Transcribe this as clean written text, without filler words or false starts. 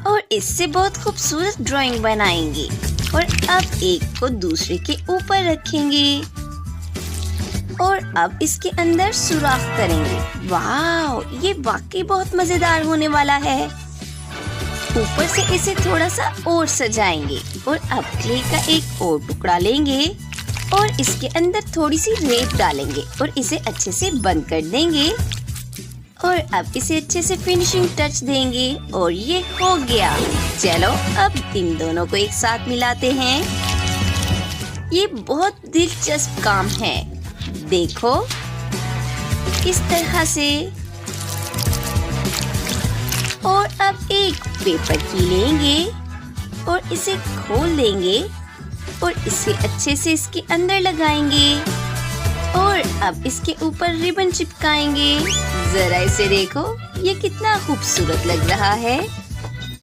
और इससे बहुत खूबसूरत ड्राइंग बनाएंगे और अब एक को दूसरे के ऊपर रखेंगे और अब इसके अंदर सुराख करेंगे। वाह, ये वाकई बहुत मजेदार होने वाला है। ऊपर से इसे थोड़ा सा और सजाएंगे और अब क्ले का एक और टुकड़ा लेंगे और इसके अंदर थोड़ी सी रेत डालेंगे और इसे अच्छे से बंद कर देंगे और अब इसे अच्छे से फिनिशिंग टच देंगे और ये हो गया। चलो अब इन दोनों को एक साथ मिलाते हैं। ये बहुत दिलचस्प काम है, देखो इस तरह से। और अब एक पेपर की लेंगे और इसे खोल देंगे और इसे अच्छे से इसके अंदर लगाएंगे और अब इसके ऊपर रिबन चिपकाएंगे। जरा इसे देखो, ये कितना खूबसूरत लग रहा है।